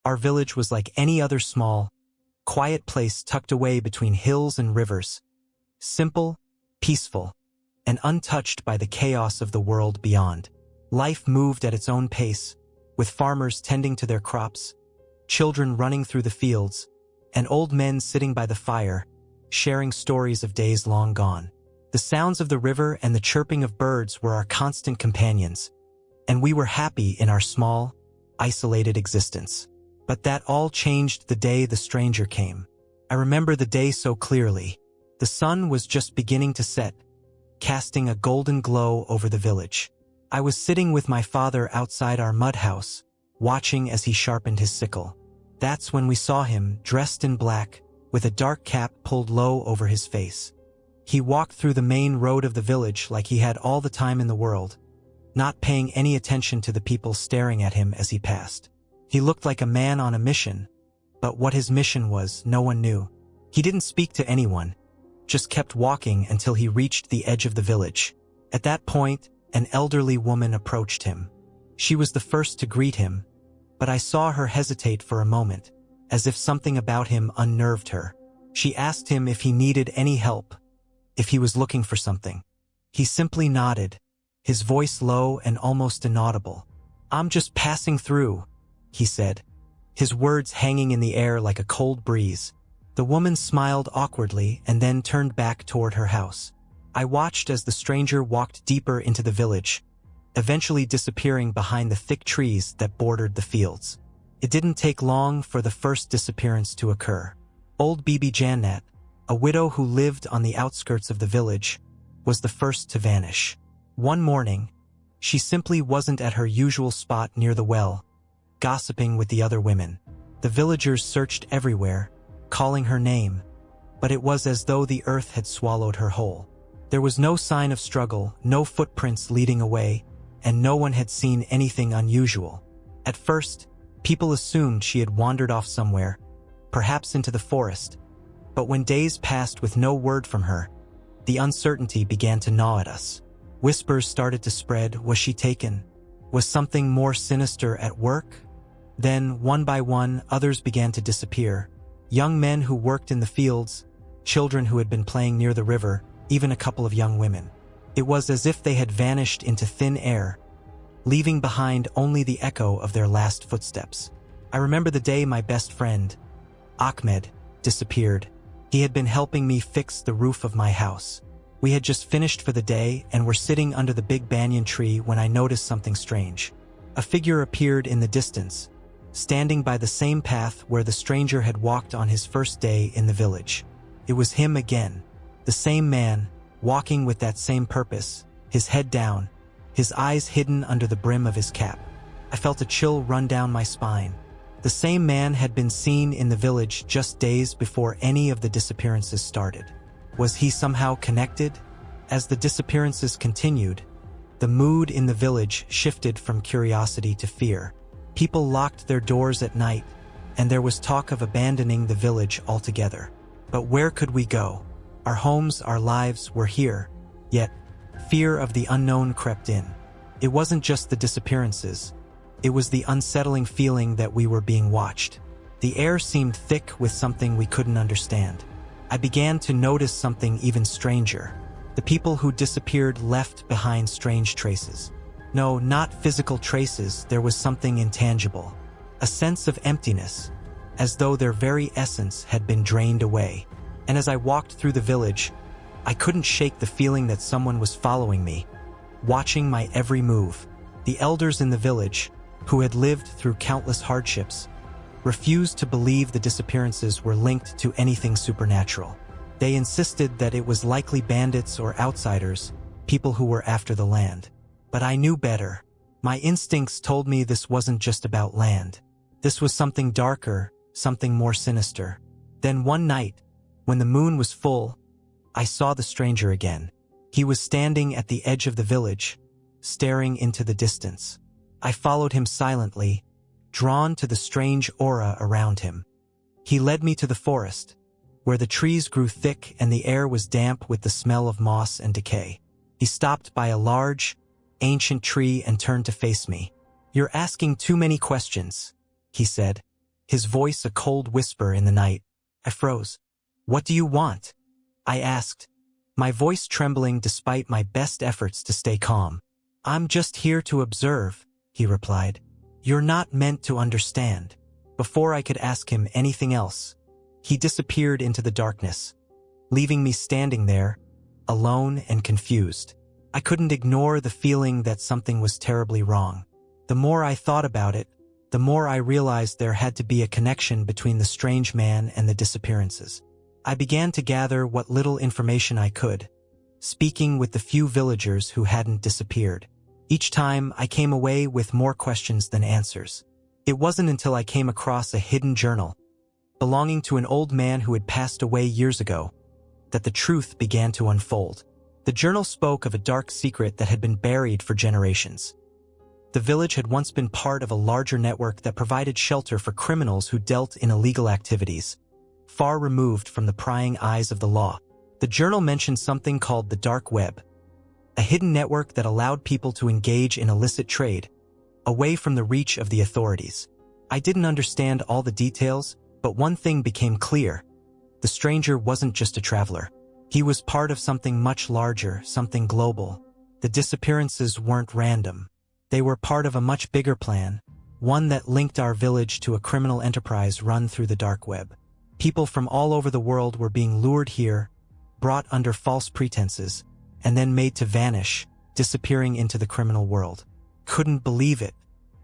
Our village was like any other small, quiet place tucked away between hills and rivers. Simple, peaceful, and untouched by the chaos of the world beyond. Life moved at its own pace, with farmers tending to their crops, children running through the fields, and old men sitting by the fire, sharing stories of days long gone. The sounds of the river and the chirping of birds were our constant companions, and we were happy in our small, isolated existence. But that all changed the day the stranger came. I remember the day so clearly. The sun was just beginning to set, casting a golden glow over the village. I was sitting with my father outside our mud house, watching as he sharpened his sickle. That's when we saw him, dressed in black, with a dark cap pulled low over his face. He walked through the main road of the village like he had all the time in the world, not paying any attention to the people staring at him as he passed. He looked like a man on a mission, but what his mission was, no one knew. He didn't speak to anyone, just kept walking until he reached the edge of the village. At that point, an elderly woman approached him. She was the first to greet him, but I saw her hesitate for a moment, as if something about him unnerved her. She asked him if he needed any help, if he was looking for something. He simply nodded, his voice low and almost inaudible. "I'm just passing through," he said, his words hanging in the air like a cold breeze. The woman smiled awkwardly and then turned back toward her house. I watched as the stranger walked deeper into the village, eventually disappearing behind the thick trees that bordered the fields. It didn't take long for the first disappearance to occur. Old Bibi Jannat, a widow who lived on the outskirts of the village, was the first to vanish. One morning, she simply wasn't at her usual spot near the well, gossiping with the other women. The villagers searched everywhere, calling her name, but it was as though the earth had swallowed her whole. There was no sign of struggle, no footprints leading away, and no one had seen anything unusual. At first, people assumed she had wandered off somewhere, perhaps into the forest, but when days passed with no word from her, the uncertainty began to gnaw at us. Whispers started to spread. Was she taken? Was something more sinister at work? Then, one by one, others began to disappear. Young men who worked in the fields, children who had been playing near the river, even a couple of young women. It was as if they had vanished into thin air, leaving behind only the echo of their last footsteps. I remember the day my best friend, Ahmed, disappeared. He had been helping me fix the roof of my house. We had just finished for the day and were sitting under the big banyan tree when I noticed something strange. A figure appeared in the distance, standing by the same path where the stranger had walked on his first day in the village. It was him again, the same man, walking with that same purpose, his head down, his eyes hidden under the brim of his cap. I felt a chill run down my spine. The same man had been seen in the village just days before any of the disappearances started. Was he somehow connected? As the disappearances continued, the mood in the village shifted from curiosity to fear. People locked their doors at night, and there was talk of abandoning the village altogether. But where could we go? Our homes, our lives were here, yet fear of the unknown crept in. It wasn't just the disappearances. It was the unsettling feeling that we were being watched. The air seemed thick with something we couldn't understand. I began to notice something even stranger. The people who disappeared left behind strange traces. No, not physical traces, there was something intangible. A sense of emptiness, as though their very essence had been drained away. And as I walked through the village, I couldn't shake the feeling that someone was following me, watching my every move. The elders in the village, who had lived through countless hardships, refused to believe the disappearances were linked to anything supernatural. They insisted that it was likely bandits or outsiders, people who were after the land. But I knew better. My instincts told me this wasn't just about land. This was something darker, something more sinister. Then one night, when the moon was full, I saw the stranger again. He was standing at the edge of the village, staring into the distance. I followed him silently, drawn to the strange aura around him. He led me to the forest, where the trees grew thick and the air was damp with the smell of moss and decay. He stopped by a large, ancient tree and turned to face me. "You're asking too many questions," he said, his voice a cold whisper in the night. I froze. "What do you want?" I asked, my voice trembling despite my best efforts to stay calm. "I'm just here to observe," he replied. "You're not meant to understand." Before I could ask him anything else, he disappeared into the darkness, leaving me standing there, alone and confused. I couldn't ignore the feeling that something was terribly wrong. The more I thought about it, the more I realized there had to be a connection between the strange man and the disappearances. I began to gather what little information I could, speaking with the few villagers who hadn't disappeared. Each time, I came away with more questions than answers. It wasn't until I came across a hidden journal, belonging to an old man who had passed away years ago, that the truth began to unfold. The journal spoke of a dark secret that had been buried for generations. The village had once been part of a larger network that provided shelter for criminals who dealt in illegal activities, far removed from the prying eyes of the law. The journal mentioned something called the dark web, a hidden network that allowed people to engage in illicit trade, away from the reach of the authorities. I didn't understand all the details, but one thing became clear. The stranger wasn't just a traveler. He was part of something much larger, something global. The disappearances weren't random. They were part of a much bigger plan, one that linked our village to a criminal enterprise run through the dark web. People from all over the world were being lured here, brought under false pretenses, and then made to vanish, disappearing into the criminal world. Couldn't believe it.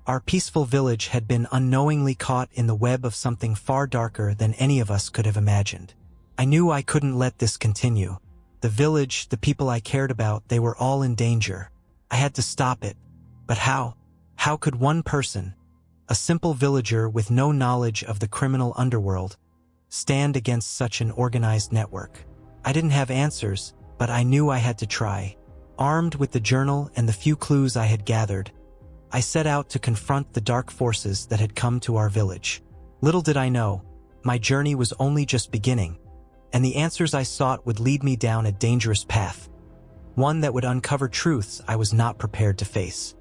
Our peaceful village had been unknowingly caught in the web of something far darker than any of us could have imagined. I knew I couldn't let this continue. The village, the people I cared about, they were all in danger. I had to stop it. But how? How could one person, a simple villager with no knowledge of the criminal underworld, stand against such an organized network? I didn't have answers, but I knew I had to try. Armed with the journal and the few clues I had gathered, I set out to confront the dark forces that had come to our village. Little did I know, my journey was only just beginning, and the answers I sought would lead me down a dangerous path, one that would uncover truths I was not prepared to face.